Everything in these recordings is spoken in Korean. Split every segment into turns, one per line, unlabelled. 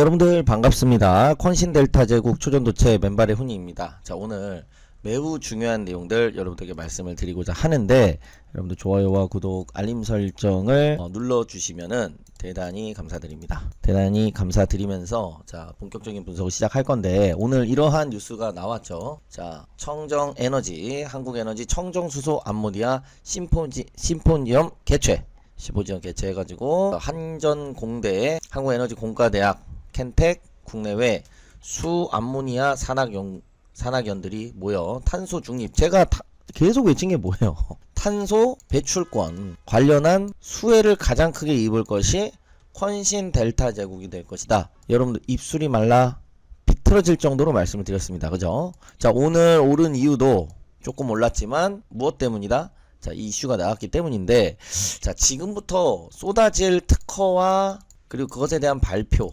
여러분들 반갑습니다. 콘신델타 제국 초전도체 맨발의 훈이입니다. 자, 오늘 매우 중요한 내용들 여러분들에게 말씀을 드리고자 하는데, 여러분들 좋아요와 구독, 알림 설정을 눌러주시면은 대단히 감사드립니다. 대단히 감사드리면서 자, 본격적인 분석을 시작할 건데, 오늘 이러한 뉴스가 나왔죠. 자, 청정에너지, 한국에너지 청정수소 암모니아 심포지엄 개최. 심포지엄 개최해가지고 한전공대, 한국에너지 공과대학, 켄텍, 국내외 수암모니아 산학연들이 모여 탄소 중립, 제가 계속 외친 게 뭐예요? 탄소 배출권 관련한 수혜를 가장 크게 입을 것이 콘신 델타 제국이 될 것이다. 여러분들 입술이 말라 비틀어질 정도로 말씀을 드렸습니다. 그죠? 자, 오늘 오른 이유도 조금 올랐지만 무엇 때문이다? 자, 이 이슈가 나왔기 때문인데, 자, 지금부터 쏟아질 특허와 그리고 그것에 대한 발표.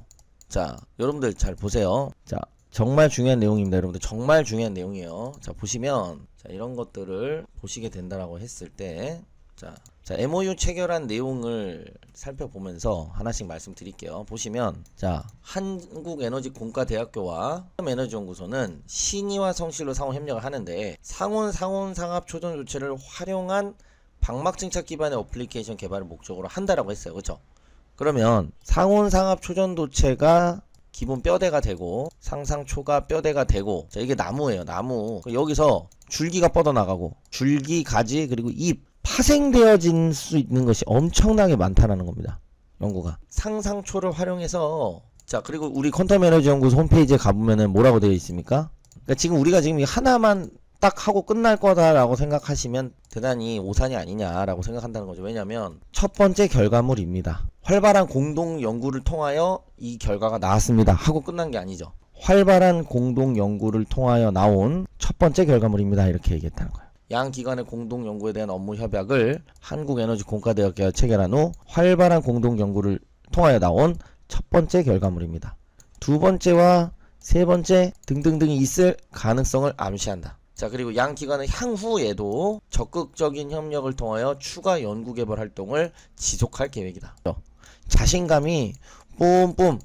자, 여러분들 잘 보세요. 자, 정말 중요한 내용입니다. 여러분들 정말 중요한 내용이에요. 자, 보시면 자, 이런 것들을 보시게 된다라고 했을 때, 자, MOU 체결한 내용을 살펴보면서 하나씩 말씀드릴게요. 보시면 자, 한국에너지공과대학교와 에너지연구소는 신의와 성실로 상호 협력을 하는데, 상온상합 초전 조치를 활용한 방막 증착 기반의 어플리케이션 개발을 목적으로 한다라고 했어요. 그렇죠? 그러면 상온상합 초전도체가 기본 뼈대가 되고 상상초가 뼈대가 되고, 자, 이게 나무예요. 나무. 여기서 줄기가 뻗어나가고 줄기, 가지, 그리고 잎 파생되어질 수 있는 것이 엄청나게 많다라는 겁니다. 연구가 상상초를 활용해서, 자, 그리고 우리 퀀텀 에너지 연구소 홈페이지에 가보면은 뭐라고 되어 있습니까? 그러니까 지금 우리가 지금 하나만 딱 하고 끝날 거다라고 생각하시면 대단히 오산이 아니냐라고 생각한다는 거죠. 왜냐면 첫 번째 결과물입니다. 활발한 공동 연구를 통하여 이 결과가 나왔습니다 하고 끝난 게 아니죠. 활발한 공동 연구를 통하여 나온 첫 번째 결과물입니다, 이렇게 얘기했다는 거예요. 양 기관의 공동 연구에 대한 업무 협약을 한국에너지공과대학교와 체결한 후 활발한 공동 연구를 통하여 나온 첫 번째 결과물입니다. 두 번째와 세 번째 등등등이 있을 가능성을 암시한다. 자, 그리고 양 기관은 향후에도 적극적인 협력을 통하여 추가 연구 개발 활동을 지속할 계획이다. 자신감이 뿜뿜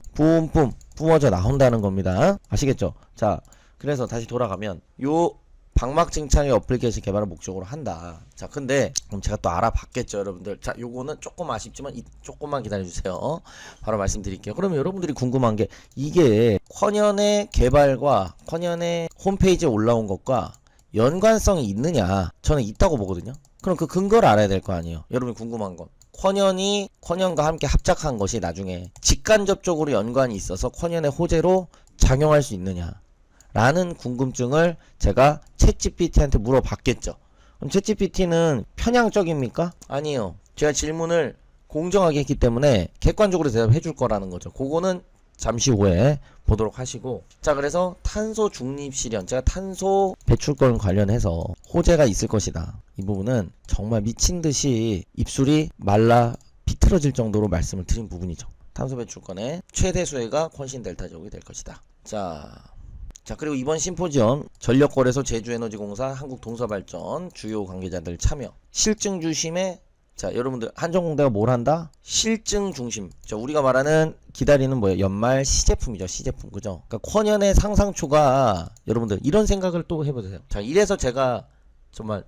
뿜어져 나온다는 겁니다. 아시겠죠? 자, 그래서 다시 돌아가면 요 방막 증착의 어플리케이션 개발을 목적으로 한다. 자, 근데 그럼 제가 또 알아봤겠죠, 여러분들. 자, 요거는 조금 아쉽지만 조금만 기다려주세요. 바로 말씀드릴게요. 그러면 여러분들이 궁금한 게, 이게 쿼년의 개발과 쿼년의 홈페이지에 올라온 것과 연관성이 있느냐? 저는 있다고 보거든요. 그럼 그 근거를 알아야 될 거 아니에요. 여러분이 궁금한 건, 쿼년과 함께 합작한 것이 나중에 직간접적으로 연관이 있어서 쿼년의 호재로 작용할 수 있느냐 라는 궁금증을 제가 챗GPT한테 물어봤겠죠. 그럼 챗GPT는 편향적입니까? 아니에요. 제가 질문을 공정하게 했기 때문에 객관적으로 대답해 줄 거라는 거죠. 그거는 잠시 후에 보도록 하시고, 자, 그래서 탄소 중립 실현, 제가 탄소 배출권 관련해서 호재가 있을 것이다, 이 부분은 정말 미친 듯이 입술이 말라 비틀어질 정도로 말씀을 드린 부분이죠. 탄소 배출권의 최대 수혜가 콘신 델타 제국이 될 것이다. 자, 그리고 이번 심포지엄 전력거래소, 제주에너지공사, 한국동서발전 주요 관계자들 참여. 실증 중심의, 자, 여러분들 한전공대가 뭘 한다? 실증 중심. 자, 우리가 말하는 기다리는 뭐예요? 연말 시제품이죠. 시제품. 그죠? 그러니까 쿼년의 상상초가, 여러분들 이런 생각을 또 해보세요. 자, 이래서 제가 정말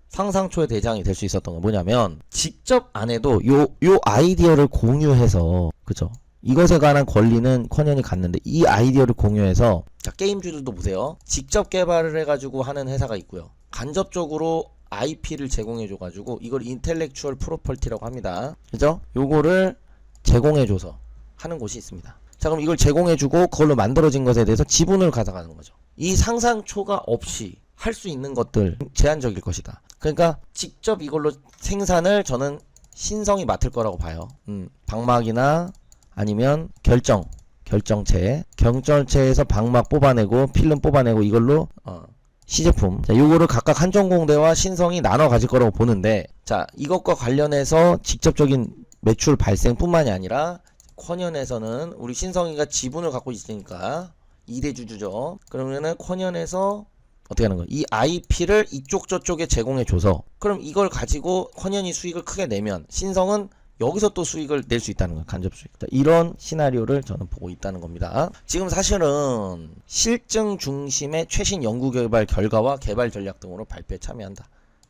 상상초의 대장이 될 수 있었던 건 뭐냐면, 직접 안 해도 요 아이디어를 공유해서, 그죠? 이것에 관한 권리는 쿼년이 갖는데, 이 아이디어를 공유해서, 자, 게임주들도 보세요. 직접 개발을 해가지고 하는 회사가 있고요. 간접적으로 IP를 제공해줘가지고 이걸 인텔렉추얼 프로퍼티라고 합니다. 그죠? 요거를 제공해줘서 하는 곳이 있습니다. 자, 그럼 이걸 제공해주고 그걸로 만들어진 것에 대해서 지분을 가져가는 거죠. 이 상상초가 없이 할 수 있는 것들 제한적일 것이다. 그러니까 직접 이걸로 생산을 저는 신성이 맡을 거라고 봐요. 방막이나 아니면 경절체에서 방막 뽑아내고 필름 뽑아내고 이걸로 시제품. 자, 요거를 각각 한전공대와 신성이 나눠 가질 거라고 보는데, 자, 이것과 관련해서 직접적인 매출 발생뿐만이 아니라 쿼년에서는 우리 신성이가 지분을 갖고 있으니까 2대 주주죠. 그러면은 쿼년에서 어떻게 하는 거야? 이 IP를 이쪽 저쪽에 제공해 줘서, 그럼 이걸 가지고 쿼년이 수익을 크게 내면 신성은 여기서 또 수익을 낼 수 있다는 거예요. 간접 수익. 이런 시나리오를 저는 보고 있다는 겁니다. 지금 사실은 실증 중심의 최신 연구개발 결과와 개발 전략 등으로 발표에 참여한다.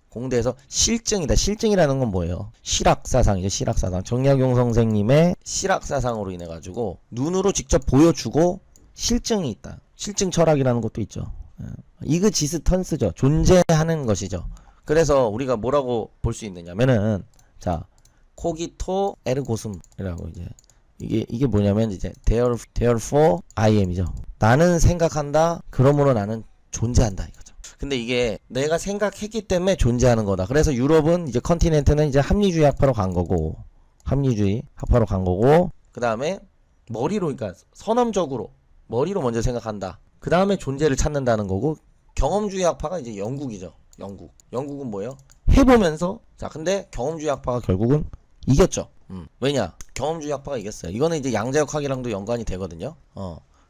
공대에서 실증이다. 실증이라는 건 뭐예요? 실학사상이죠. 실학사상. 정약용 선생님의 실학사상으로 인해 가지고 눈으로 직접 보여주고 실증이 있다. 실증 철학이라는 것도 있죠. 이그지스턴스죠. 존재하는 것이죠. 그래서 우리가 뭐라고 볼 수 있느냐면은 자 코기토 에르고숨이라고 이게 뭐냐면 이제 therefore I am이죠. 나는 생각한다. 그러므로 나는 존재한다 이거죠. 근데 이게 내가 생각했기 때문에 존재하는 거다. 그래서 유럽은 이제 컨티넨트는 이제 합리주의 학파로 간 거고 합리주의 학파로 간 거고 그 다음에 머리로 그러니까 선험적으로 머리로 먼저 생각한다. 그 다음에 존재를 찾는다는 거고 경험주의 학파가 이제 영국이죠. 영국은 뭐예요? 해보면서 자 근데 경험주의 학파가 결국은 이겼죠. 왜냐? 경험주의 학파가 이겼어요. 이거는 이제 양자역학이랑도 연관이 되거든요.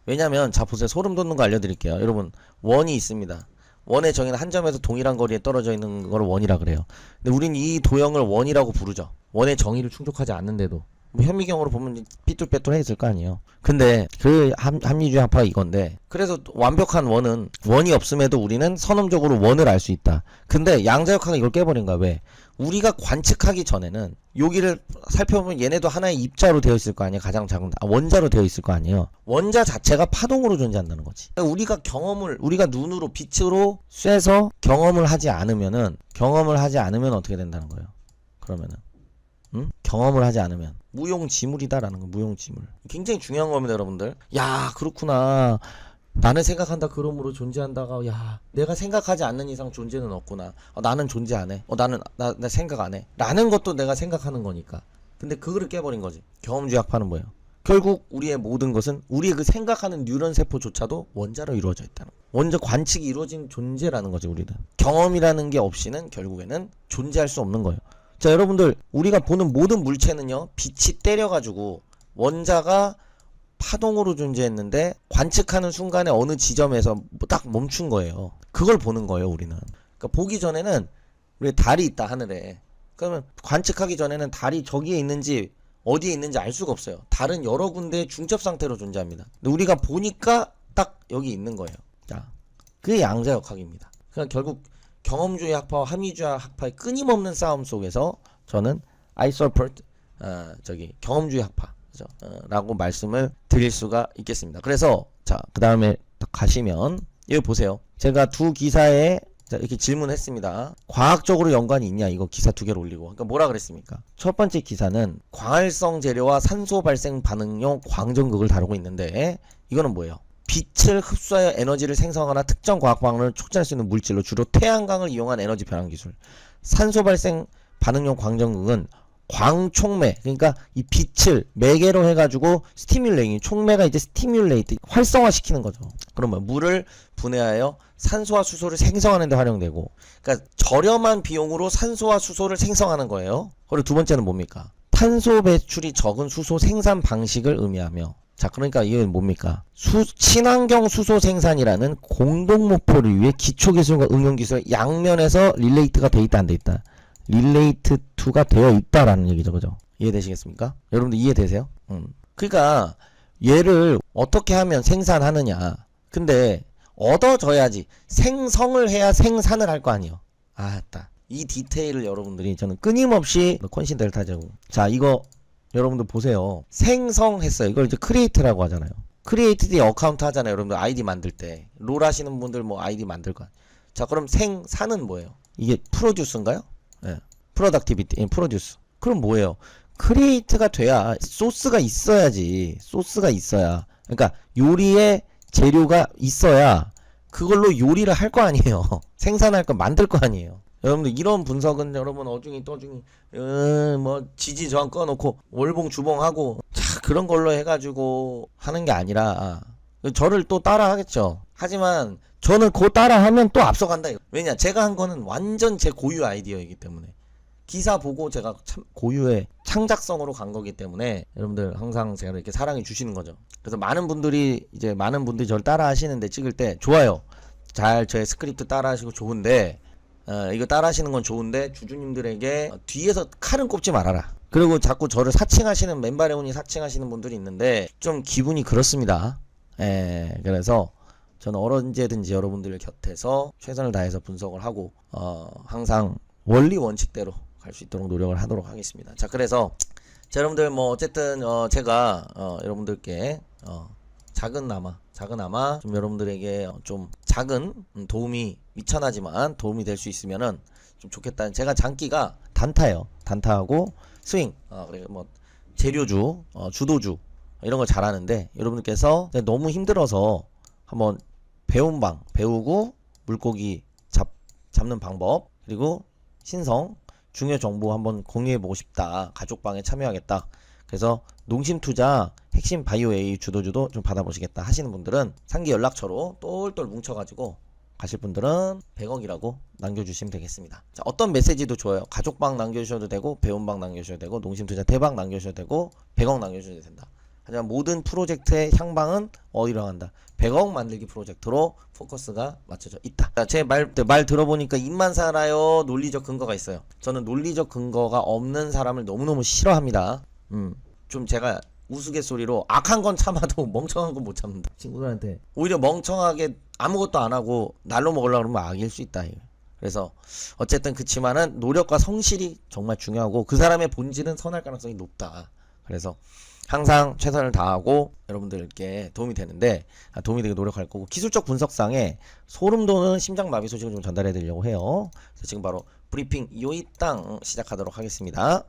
왜냐면 자 보세요. 소름 돋는 거 알려드릴게요. 여러분 원이 있습니다. 원의 정의는 한 점에서 동일한 거리에 떨어져 있는 걸 원이라 그래요. 근데 우린 이 도형을 원이라고 부르죠. 원의 정의를 충족하지 않는데도 뭐 현미경으로 보면 삐뚤빼뚤해 있을 거 아니에요. 근데 그 합리주의 학파가 이건데 그래서 완벽한 원은 원이 없음에도 우리는 선험적으로 원을 알 수 있다. 근데 양자역학은 이걸 깨버린 거야. 왜? 우리가 관측하기 전에는 여기를 살펴보면 얘네도 하나의 입자로 되어 있을 거 아니에요. 가장 작은 원자로 되어 있을 거 아니에요. 원자 자체가 파동으로 존재한다는 거지. 그러니까 우리가 눈으로 빛으로 쐬서 경험을 하지 않으면 어떻게 된다는 거예요. 그러면은 경험을 하지 않으면 무용지물이다라는 거. 무용지물. 굉장히 중요한 겁니다, 여러분들. 야, 그렇구나. 나는 생각한다. 그러므로 존재한다가 야, 내가 생각하지 않는 이상 존재는 없구나. 나는 존재 안 해. 나 생각 안 해. 라는 것도 내가 생각하는 거니까. 근데 그거를 깨버린 거지. 경험주의 학파는 뭐예요? 결국 우리의 모든 것은 우리의 그 생각하는 뉴런 세포조차도 원자로 이루어져 있다는 거예요. 원자 관측이 이루어진 존재라는 거지, 우리는. 경험이라는 게 없이는 결국에는 존재할 수 없는 거예요. 자, 여러분들 우리가 보는 모든 물체는요 빛이 때려가지고 원자가 파동으로 존재했는데 관측하는 순간에 어느 지점에서 딱 멈춘 거예요. 그걸 보는 거예요 우리는. 그러니까 보기 전에는 우리 달이 있다 하늘에. 그러면 관측하기 전에는 달이 저기에 있는지 어디에 있는지 알 수가 없어요. 달은 여러 군데의 중첩 상태로 존재합니다. 근데 우리가 보니까 딱 여기 있는 거예요. 자, 그게 양자역학입니다. 그러니까 결국 경험주의 학파와 합리주의 학파의 끊임없는 싸움 속에서 저는 I support 경험주의 학파 라고 말씀을 드릴 수가 있겠습니다. 그래서 자 그 다음에 가시면 여기 보세요. 제가 두 기사에 이렇게 질문했습니다. 과학적으로 연관이 있냐 이거 기사 두 개를 올리고 그러니까 뭐라 그랬습니까? 첫 번째 기사는 광활성 재료와 산소 발생 반응용 광전극을 다루고 있는데 이거는 뭐예요? 빛을 흡수하여 에너지를 생성하거나 특정 과학 반응을 촉진할 수 있는 물질로 주로 태양광을 이용한 에너지 변환 기술. 산소 발생 반응용 광전극은 광촉매, 그러니까 이 빛을 매개로 해가지고 스티뮬레이팅, 촉매가 이제 스티뮬레이트, 활성화시키는 거죠. 그러면 물을 분해하여 산소와 수소를 생성하는 데 활용되고, 그러니까 저렴한 비용으로 산소와 수소를 생성하는 거예요. 그리고 두 번째는 뭡니까? 탄소 배출이 적은 수소 생산 방식을 의미하며, 자 그러니까 이게 뭡니까? 친환경 수소 생산이라는 공동 목표를 위해 기초기술과 응용기술 양면에서 릴레이트가 돼 있다 안 돼 있다? 릴레이트 2가 되어 있다라는 얘기죠. 그죠? 이해되시겠습니까? 여러분들 이해되세요? 그러니까 얘를 어떻게 하면 생산하느냐. 근데 얻어져야지. 생성을 해야 생산을 할 거 아니에요. 아따. 이 디테일을 여러분들이 저는 끊임없이 콘신 델타제고. 자 이거 여러분들 보세요. 생성했어요. 이걸 이제 크리에이트라고 하잖아요. 크리에이트디 어카운트 하잖아요. 여러분들 아이디 만들 때. 롤 하시는 분들 뭐 아이디 만들 거. 자 그럼 생산은 뭐예요? 이게 프로듀스인가요? 예. 프로덕티비티, 프로듀스. 그럼 뭐예요? 크리에이트가 돼야 소스가 있어야지. 소스가 있어야. 그러니까 요리에 재료가 있어야 그걸로 요리를 할 거 아니에요. 생산할 거 만들 거 아니에요. 여러분들 이런 분석은 여러분 어중이 떠중이 뭐 지지 저항 꺼놓고 월봉 주봉하고 자 그런 걸로 해가지고 하는 게 아니라 저를 또 따라 하겠죠. 하지만 저는 그거 따라하면 또 앞서간다. 왜냐 제가 한 거는 완전 제 고유 아이디어이기 때문에 기사 보고 제가 참 고유의 창작성으로 간 거기 때문에 여러분들 항상 제가 이렇게 사랑해 주시는 거죠. 그래서 많은 분들이 저를 따라 하시는데 찍을 때 좋아요. 잘 저의 스크립트 따라 하시고 좋은데 이거 따라 하시는 건 좋은데 주주님들에게 뒤에서 칼은 꼽지 말아라. 그리고 자꾸 저를 사칭하시는, 맨발의 온이 사칭하시는 분들이 있는데 좀 기분이 그렇습니다. 그래서 저는 언제든지 여러분들 곁에서 최선을 다해서 분석을 하고 항상 원리 원칙대로 갈 수 있도록 노력을 하도록 하겠습니다. 자, 그래서 자, 여러분들 뭐 어쨌든 제가 여러분들께 작은나마 좀 여러분들에게 좀 작은 도움이, 미천하지만 도움이 될 수 있으면은 좀 좋겠다. 제가 장기가 단타예요. 단타하고 스윙, 그리고 뭐 재료주, 주도주 이런 걸 잘하는데, 여러분들께서 너무 힘들어서 한번 배우고 물고기 잡는 방법, 그리고 신성 중요 정보 한번 공유해보고 싶다, 가족방에 참여하겠다, 그래서 농심투자 핵심 바이오 A 주도주도 좀 받아보시겠다 하시는 분들은 상기 연락처로 똘똘 뭉쳐가지고 가실 분들은 100억이라고 남겨주시면 되겠습니다. 자, 어떤 메시지도 좋아요. 가족방 남겨주셔도 되고, 배움방 남겨주셔도 되고, 농심투자 대박 남겨주셔도 되고, 100억 남겨주셔도 된다. 하지만 모든 프로젝트의 향방은 어디로 간다? 100억 만들기 프로젝트로 포커스가 맞춰져 있다. 제 말 들어보니까 입만 살아요, 논리적 근거가 있어요. 저는 논리적 근거가 없는 사람을 너무너무 싫어합니다. 좀 제가 우스갯소리로 악한 건 참아도 멍청한 건 못 참는다. 친구들한테 오히려 멍청하게 아무것도 안 하고 날로 먹으려고 그러면 악일 수 있다. 그래서 어쨌든 그치만은 노력과 성실이 정말 중요하고, 그 사람의 본질은 선할 가능성이 높다. 그래서 항상 최선을 다하고 여러분들께 도움이 되는데, 도움이 되게 노력할 거고, 기술적 분석상에 소름 돋는 심장마비 소식을 좀 전달해 드리려고 해요. 그래서 지금 바로 브리핑 요이땅 시작하도록 하겠습니다.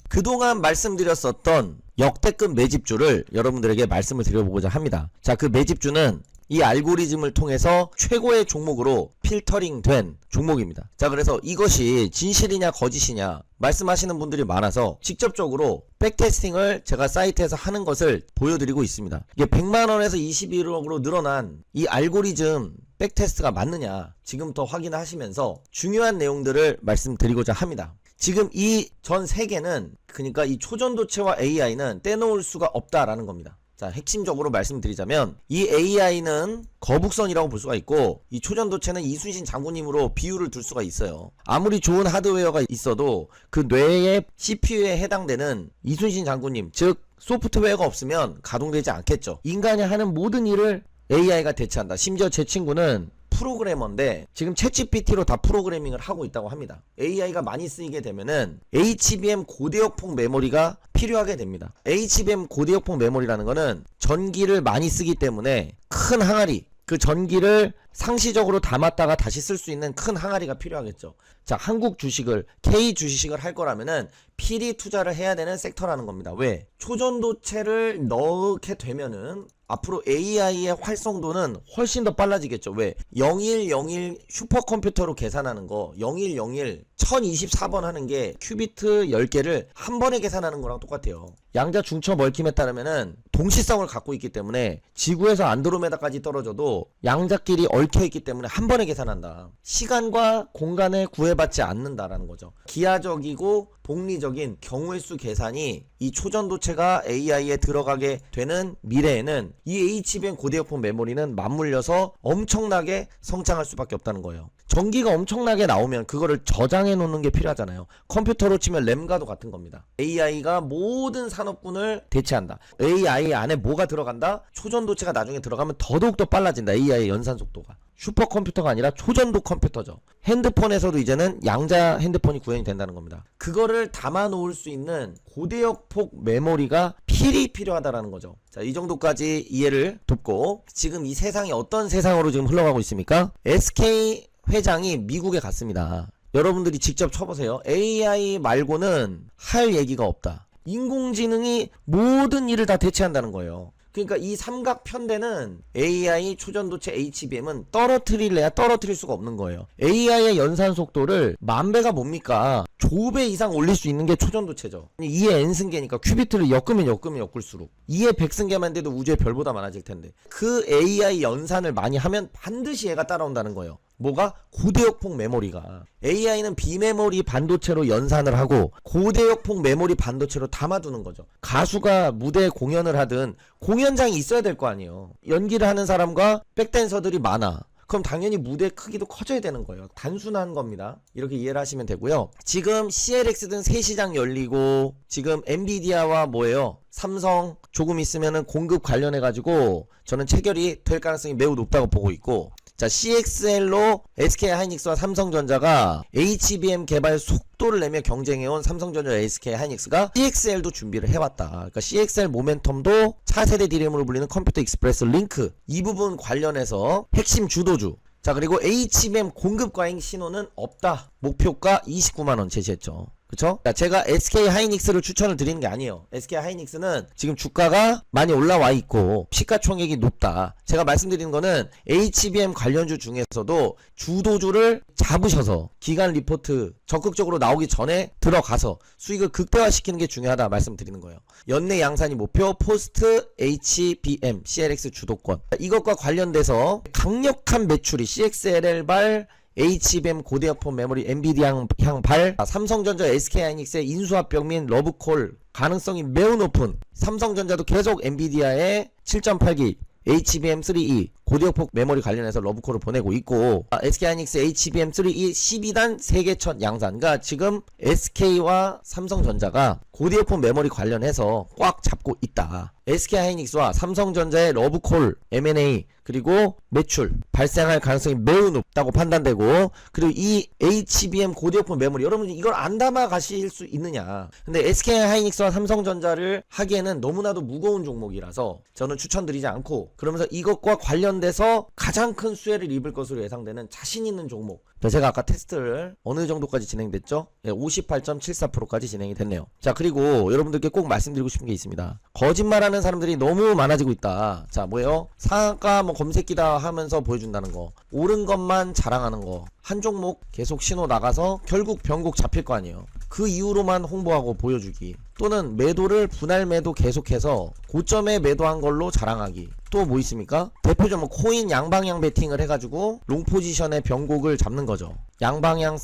그동안 말씀드렸었던 역대급 매집주를 여러분들에게 말씀을 드려보고자 합니다. 자, 그 매집주는 이 알고리즘을 통해서 최고의 종목으로 필터링된 종목입니다. 자, 그래서 이것이 진실이냐 거짓이냐 말씀하시는 분들이 많아서 직접적으로 백테스팅을 제가 사이트에서 하는 것을 보여드리고 있습니다. 이게 100만원에서 21억으로 늘어난 이 알고리즘 백테스트가 맞느냐 지금부터 확인하시면서 중요한 내용들을 말씀드리고자 합니다. 지금 이 전 세계는, 그러니까 이 초전도체와 AI는 떼놓을 수가 없다라는 겁니다. 자, 핵심적으로 말씀드리자면 이 AI는 거북선이라고 볼 수가 있고, 이 초전도체는 이순신 장군님으로 비유를 둘 수가 있어요. 아무리 좋은 하드웨어가 있어도 그 뇌의 CPU에 해당되는 이순신 장군님, 즉 소프트웨어가 없으면 가동되지 않겠죠. 인간이 하는 모든 일을 AI가 대체한다. 심지어 제 친구는 프로그래머인데 지금 챗GPT로 다 프로그래밍을 하고 있다고 합니다. AI가 많이 쓰이게 되면은 HBM 고대역폭 메모리가 필요하게 됩니다. HBM 고대역폭 메모리라는 거는 전기를 많이 쓰기 때문에 큰 항아리, 그 전기를 상시적으로 담았다가 다시 쓸 수 있는 큰 항아리가 필요하겠죠. 자, 한국 주식을, K 주식을 할 거라면은 필히 투자를 해야 되는 섹터라는 겁니다. 왜? 초전도체를 넣게 되면은 앞으로 AI의 활성도는 훨씬 더 빨라지겠죠. 왜? 0101 슈퍼컴퓨터로 계산하는 거, 0101 1024번 하는 게 큐비트 10개를 한 번에 계산하는 거랑 똑같아요. 양자 중첩 얽힘에 따르면은 동시성을 갖고 있기 때문에 지구에서 안드로메다까지 떨어져도 양자끼리 얽혀 있기 때문에 한 번에 계산한다. 시간과 공간에 구애받지 않는다라는 거죠. 기하적이고 복리적인 경우의 수 계산이 이 초전도체가 AI에 들어가게 되는 미래에는 이 HBM 고대역폭 메모리는 맞물려서 엄청나게 성장할 수밖에 없다는 거예요. 전기가 엄청나게 나오면 그거를 저장해 놓는 게 필요하잖아요. 컴퓨터로 치면 램과도 같은 겁니다. AI가 모든 산업군을 대체한다. AI 안에 뭐가 들어간다? 초전도체가 나중에 들어가면 더더욱더 빨라진다. AI의 연산 속도가. 슈퍼컴퓨터가 아니라 초전도 컴퓨터죠. 핸드폰에서도 이제는 양자 핸드폰이 구현이 된다는 겁니다. 그거를 담아 놓을 수 있는 고대역폭 메모리가 필요하다라는 거죠. 자, 이 정도까지 이해를 돕고, 지금 이 세상이 어떤 세상으로 지금 흘러가고 있습니까? SK 회장이 미국에 갔습니다. 여러분들이 직접 쳐보세요. AI 말고는 할 얘기가 없다. 인공지능이 모든 일을 다 대체한다는 거예요. 그러니까 이 삼각편대는 AI, 초전도체, HBM은 떨어뜨릴 수가 없는 거예요. AI의 연산 속도를 10,000배가 뭡니까? 조배 이상 올릴 수 있는 게 초전도체죠. 2의 n승계니까 큐비트를 엮을수록 2의 100승계만 돼도 우주의 별보다 많아질 텐데, 그 AI 연산을 많이 하면 반드시 얘가 따라온다는 거예요. 뭐가? 고대역폭 메모리가. AI는 비메모리 반도체로 연산을 하고 고대역폭 메모리 반도체로 담아두는 거죠. 가수가 무대에 공연을 하든 공연장이 있어야 될 거 아니에요. 연기를 하는 사람과 백댄서들이 많아. 그럼 당연히 무대 크기도 커져야 되는 거예요. 단순한 겁니다. 이렇게 이해를 하시면 되고요. 지금 CLX 등 새 시장 열리고 지금 엔비디아와 뭐예요? 삼성 조금 있으면은 공급 관련해 가지고 저는 체결이 될 가능성이 매우 높다고 보고 있고, 자, CXL로 SK하이닉스와 삼성전자가 HBM 개발 속도를 내며 경쟁해온 삼성전자 SK하이닉스가 CXL도 준비를 해왔다. 그러니까 CXL 모멘텀도 차세대 DRAM으로 불리는 컴퓨터 익스프레스 링크 이 부분 관련해서 핵심 주도주. 자, 그리고 HBM 공급 과잉 신호는 없다. 목표가 29만원 제시했죠. 그쵸? 제가 SK하이닉스를 추천을 드리는 게 아니에요. SK하이닉스는 지금 주가가 많이 올라와 있고 시가총액이 높다. 제가 말씀드리는 거는 HBM 관련주 중에서도 주도주를 잡으셔서 기간 리포트 적극적으로 나오기 전에 들어가서 수익을 극대화시키는 게 중요하다 말씀드리는 거예요. 연내 양산이 목표, 포스트 HBM CLX 주도권. 이것과 관련돼서 강력한 매출이 CXL발 HBM 고대역폭 메모리 엔비디아 향발, 삼성전자 SK하이닉스의 인수합병 및 러브콜 가능성이 매우 높은, 삼성전자도 계속 엔비디아의 7.8기 HBM3E 고대역폭 메모리 관련해서 러브콜을 보내고 있고, SK하이닉스 HBM3E 12단 세계 첫 양산. 그러니까 지금 SK와 삼성전자가 고대역폭 메모리 관련해서 꽉 잡고 있다. SK하이닉스와 삼성전자의 러브콜 M&A 그리고 매출 발생할 가능성이 매우 높다고 판단되고, 그리고 이 HBM 고대역폭 메모리 여러분이 이걸 안 담아 가실 수 있느냐. 근데 SK하이닉스와 삼성전자를 하기에는 너무나도 무거운 종목이라서 저는 추천드리지 않고, 그러면서 이것과 관련돼서 가장 큰 수혜를 입을 것으로 예상되는 자신 있는 종목, 제가 아까 테스트를 어느 정도까지 진행됐죠? 58.74%까지 진행이 됐네요. 자, 그리고 여러분들께 꼭 말씀드리고 싶은 게 있습니다. 거짓말하는 사람들이 너무 많아지고 있다. 자, 뭐예요? 상한가 뭐 검색기다 하면서 보여준다는 거, 옳은 것만 자랑하는 거, 한 종목 계속 신호 나가서 결국 변곡 잡힐 거 아니에요. 그 이후로만 홍보하고 보여주기, 또는 매도를 분할 매도 계속해서 고점에 매도한 걸로 자랑하기. 또 뭐 있습니까? 대표적으로 코인 양방향 베팅을 해가지고 롱 포지션의 변곡을 잡는 거죠. 양방향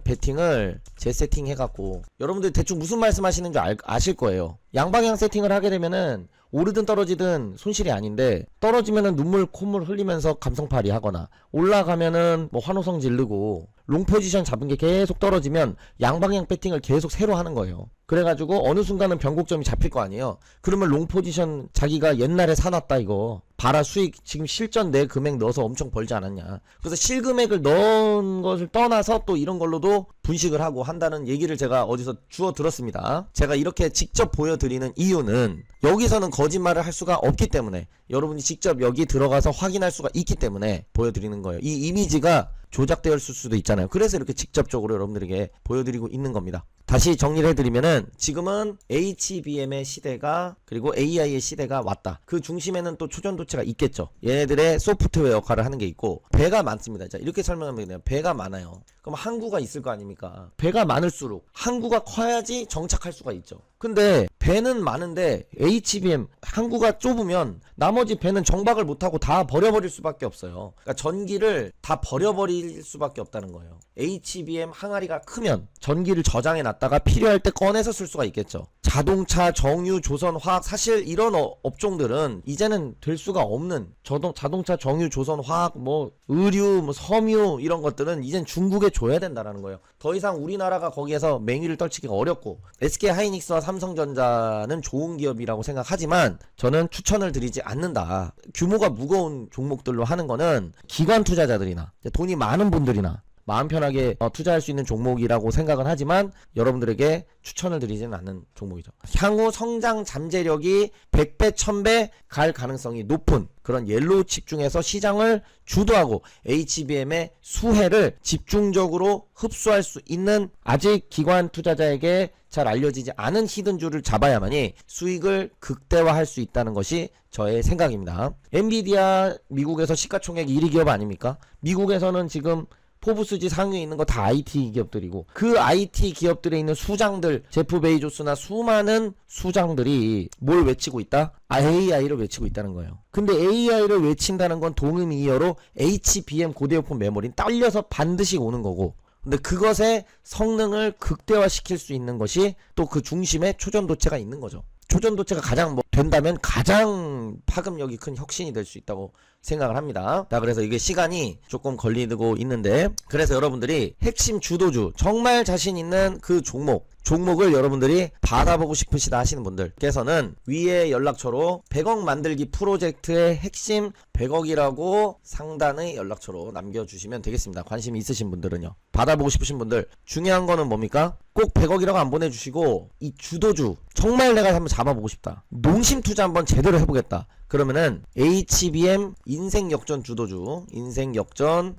베팅을 재세팅 해갖고, 여러분들 대충 무슨 말씀 하시는 줄 아실 거예요. 양방향 세팅을 하게 되면은 오르든 떨어지든 손실이 아닌데, 떨어지면은 눈물 콧물 흘리면서 감성팔이 하거나, 올라가면은 뭐 환호성 지르고, 롱 포지션 잡은 게 계속 떨어지면 양방향 배팅을 계속 새로 하는 거예요. 그래가지고 어느 순간은 변곡점이 잡힐 거 아니에요. 그러면 롱 포지션 자기가 옛날에 사놨다 이거 봐라, 수익 지금 실전 내 금액 넣어서 엄청 벌지 않았냐. 그래서 실금액을 넣은 것을 떠나서 또 이런 걸로도 분식을 하고 한다는 얘기를 제가 어디서 주워 들었습니다. 제가 이렇게 직접 보여드리는 이유는 여기서는 거짓말을 할 수가 없기 때문에, 여러분이 직접 여기 들어가서 확인할 수가 있기 때문에 보여드리는 거예요. 이 이미지가 조작되었을 수도 있잖아요. 그래서 이렇게 직접적으로 여러분들에게 보여드리고 있는 겁니다. 다시 정리를 해드리면은, 지금은 HBM의 시대가, 그리고 AI의 시대가 왔다. 그 중심에는 또 초전도체가 있겠죠. 얘네들의 소프트웨어 역할을 하는 게 있고, 배가 많습니다. 자, 이렇게 설명하면 돼요. 배가 많아요. 그럼 항구가 있을 거 아닙니까? 배가 많을수록 항구가 커야지 정착할 수가 있죠. 근데 배는 많은데 HBM 항구가 좁으면 나머지 배는 정박을 못하고 다 버려버릴 수밖에 없어요. 그러니까 전기를 다 버려버릴 수밖에 없다는 거예요. HBM 항아리가 크면 전기를 저장해 놨다가 필요할 때 꺼내서 쓸 수가 있겠죠. 자동차, 정유, 조선, 화학, 사실 이런 업종들은 이제는 될 수가 없는, 자동차, 정유, 조선, 화학, 뭐 의류, 뭐 섬유 이런 것들은 이젠 중국에 줘야 된다라는 거예요. 더 이상 우리나라가 거기에서 맹위를 떨치기가 어렵고, SK하이닉스와 삼성전자는 좋은 기업이라고 생각하지만 저는 추천을 드리지 않는다. 규모가 무거운 종목들로 하는 거는 기관 투자자들이나 돈이 많은 분들이나 마음 편하게 투자할 수 있는 종목이라고 생각은 하지만 여러분들에게 추천을 드리지는 않는 종목이죠. 향후 성장 잠재력이 100배, 1000배 갈 가능성이 높은 그런 옐로우 칩 중에서 시장을 주도하고 HBM의 수혜를 집중적으로 흡수할 수 있는, 아직 기관 투자자에게 잘 알려지지 않은 히든주를 잡아야만이 수익을 극대화할 수 있다는 것이 저의 생각입니다. 엔비디아 미국에서 시가총액 1위 기업 아닙니까? 미국에서는 지금 포브스지 상위에 있는 거 다 IT 기업들이고, 그 IT 기업들에 있는 수장들, 제프 베이조스나 수많은 수장들이 뭘 외치고 있다? AI를 외치고 있다는 거예요. 근데 AI를 외친다는 건 동의미어로 HBM 고대역폭 메모리는 딸려서 반드시 오는 거고, 근데 그것의 성능을 극대화시킬 수 있는 것이 또 그 중심에 초전도체가 있는 거죠. 초전도체가 가장 된다면 가장 파급력이 큰 혁신이 될 수 있다고 생각을 합니다. 자, 그래서 이게 시간이 조금 걸리고 있는데, 그래서 여러분들이 핵심 주도주, 정말 자신 있는 그 종목을 여러분들이 받아보고 싶으시다 하시는 분들께서는 위에 연락처로 100억 만들기 프로젝트의 핵심 100억이라고 상단의 연락처로 남겨주시면 되겠습니다. 관심 있으신 분들은요. 받아보고 싶으신 분들, 중요한 거는 뭡니까? 꼭 100억이라고 안 보내주시고, 이 주도주, 정말 내가 한번 잡아보고 싶다, 농심 투자 한번 제대로 해보겠다, 그러면은 HBM 인생 역전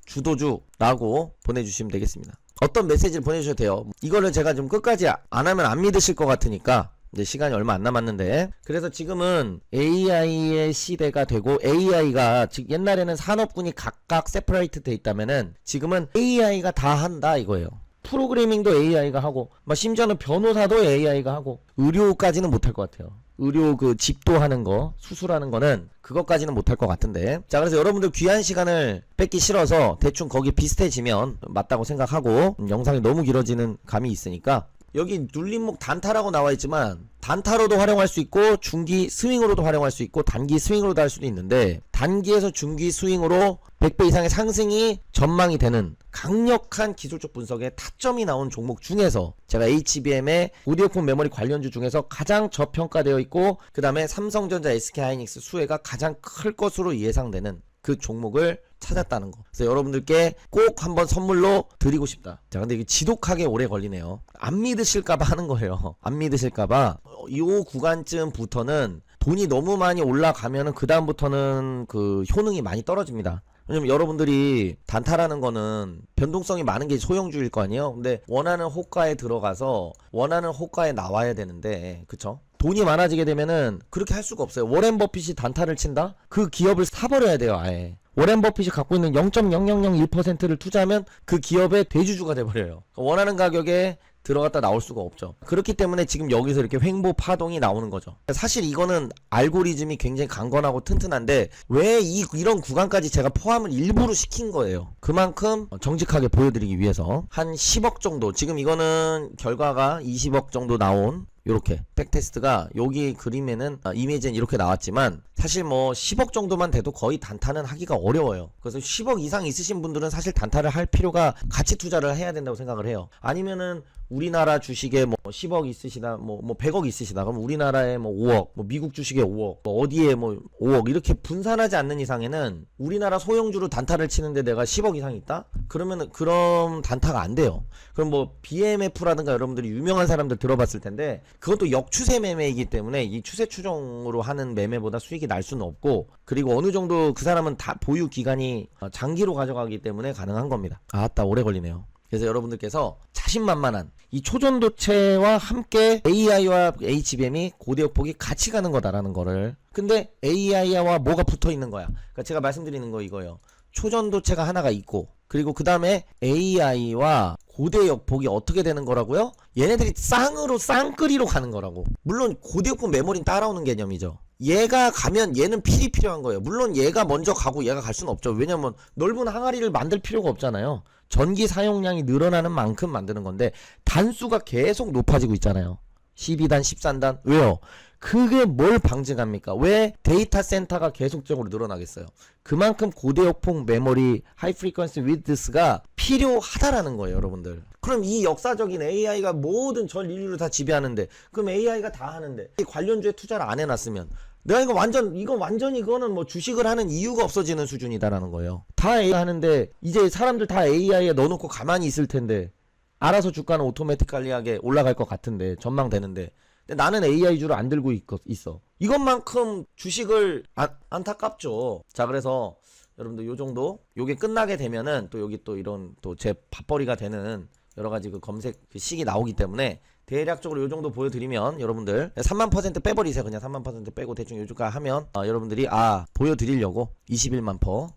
주도주라고 보내주시면 되겠습니다. 어떤 메시지를 보내주셔도 돼요. 이거를 제가 좀 끝까지 안 하면 안 믿으실 것 같으니까, 이제 시간이 얼마 안 남았는데, 그래서 지금은 AI의 시대가 되고, AI가 즉 옛날에는 산업군이 각각 세퍼레이트 돼 있다면은 지금은 AI가 다 한다 이거예요. 프로그래밍도 AI가 하고, 심지어는 변호사도 AI가 하고, 의료까지는 못할 것 같아요. 의료 그 집도하는 거, 수술하는 거는 그것까지는 못할 것 같은데. 자, 그래서 여러분들 귀한 시간을 뺏기 싫어서 대충 거기 비슷해지면 맞다고 생각하고, 영상이 너무 길어지는 감이 있으니까, 여기 눌림목 단타라고 나와 있지만 단타로도 활용할 수 있고, 중기 스윙으로도 활용할 수 있고, 단기 스윙으로도 할 수도 있는데, 단기에서 중기 스윙으로 100배 이상의 상승이 전망이 되는 강력한 기술적 분석에 타점이 나온 종목 중에서 제가 HBM의 고디오폰 메모리 관련주 중에서 가장 저평가되어 있고, 그 다음에 삼성전자, SK하이닉스 수혜가 가장 클 것으로 예상되는 그 종목을 찾았다는 거. 그래서 여러분들께 꼭 한번 선물로 드리고 싶다. 자, 근데 이게 지독하게 오래 걸리네요. 안 믿으실까봐 하는 거예요. 안 믿으실까봐. 이 구간쯤부터는 돈이 너무 많이 올라가면은 그 다음부터는 그 효능이 많이 떨어집니다. 왜냐면 여러분들이 단타라는 거는 변동성이 많은 게 소형주일 거 아니에요. 근데 원하는 호가에 들어가서 원하는 호가에 나와야 되는데, 그쵸? 돈이 많아지게 되면은 그렇게 할 수가 없어요. 워렌 버핏이 단타를 친다? 그 기업을 사버려야 돼요, 아예. 워렌 버핏이 갖고 있는 0.0001%를 투자하면 그 기업의 대주주가 돼버려요. 원하는 가격에 들어갔다 나올 수가 없죠. 그렇기 때문에 지금 여기서 이렇게 횡보 파동이 나오는 거죠. 사실 이거는 알고리즘이 굉장히 강건하고 튼튼한데, 왜 이런 구간까지 제가 포함을 일부러 시킨 거예요. 그만큼 정직하게 보여드리기 위해서. 한 10억 정도, 지금 이거는 결과가 20억 정도 나온, 요렇게 백테스트가 여기 그림에는 이미지는 이렇게 나왔지만, 사실 10억 정도만 돼도 거의 단타는 하기가 어려워요. 그래서 10억 이상 있으신 분들은 사실 단타를 할 필요가, 가치 투자를 해야 된다고 생각을 해요. 아니면은 우리나라 주식에 10억 있으시다, 100억 있으시다, 그럼 우리나라에 5억, 미국 주식에 5억, 어디에 5억, 이렇게 분산하지 않는 이상에는 우리나라 소형주로 단타를 치는데 내가 10억 이상 있다? 그러면은 그럼 단타가 안 돼요. 그럼 BMF라든가 여러분들이 유명한 사람들 들어봤을 텐데, 그것도 역추세 매매이기 때문에 이 추세 추종으로 하는 매매보다 수익이 날 수는 없고, 그리고 어느 정도 그 사람은 다 보유 기간이 장기로 가져가기 때문에 가능한 겁니다. 아따, 오래 걸리네요. 그래서 여러분들께서 자신만만한 이 초전도체와 함께 AI와 HBM이 고대역폭이 같이 가는 거다라는 거를. 근데 AI와 뭐가 붙어 있는 거야? 그러니까 제가 말씀드리는 거 이거예요. 초전도체가 하나가 있고, 그리고 그 다음에 AI와 고대역폭이 어떻게 되는 거라고요? 얘네들이 쌍끌이로 가는 거라고. 물론 고대역폭 메모리는 따라오는 개념이죠. 얘가 가면 얘는 필이 필요한 거예요. 물론 얘가 먼저 가고 얘가 갈 수는 없죠. 왜냐면 넓은 항아리를 만들 필요가 없잖아요. 전기 사용량이 늘어나는 만큼 만드는 건데, 단수가 계속 높아지고 있잖아요. 12단, 13단. 왜요? 그게 뭘 방증합니까? 왜 데이터 센터가 계속적으로 늘어나겠어요? 그만큼 고대역폭 메모리 하이 프리퀀시 위드스가 필요하다라는 거예요, 여러분들. 그럼 이 역사적인 AI가 모든 전 인류를 다 지배하는데, 그럼 AI가 다 하는데 이 관련주에 투자를 안 해놨으면 내가 이거는 주식을 하는 이유가 없어지는 수준이다라는 거예요. 다 AI 하는데 이제 사람들 다 AI에 넣어놓고 가만히 있을 텐데, 알아서 주가는 오토매틱하게 올라갈 것 같은데, 전망되는데, 근데 나는 AI주를 안 들고 있어. 이것만큼 주식을 안타깝죠. 자, 그래서 여러분들 요 정도, 요게 끝나게 되면은 또 여기 또 이런 또 제 밥벌이가 되는 여러가지 그 검색 그 식이 나오기 때문에, 대략적으로 요 정도 보여드리면 여러분들 3만% 빼버리세요. 그냥 3만% 빼고 대충 요 주가 하면 여러분들이 보여드리려고 21만 퍼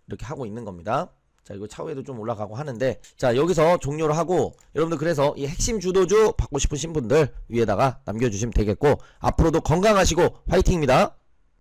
이렇게 하고 있는 겁니다. 자, 이거 차후에도 좀 올라가고 하는데, 자, 여기서 종료를 하고, 여러분들 그래서 이 핵심 주도주 받고 싶으신 분들 위에다가 남겨주시면 되겠고, 앞으로도 건강하시고 화이팅입니다.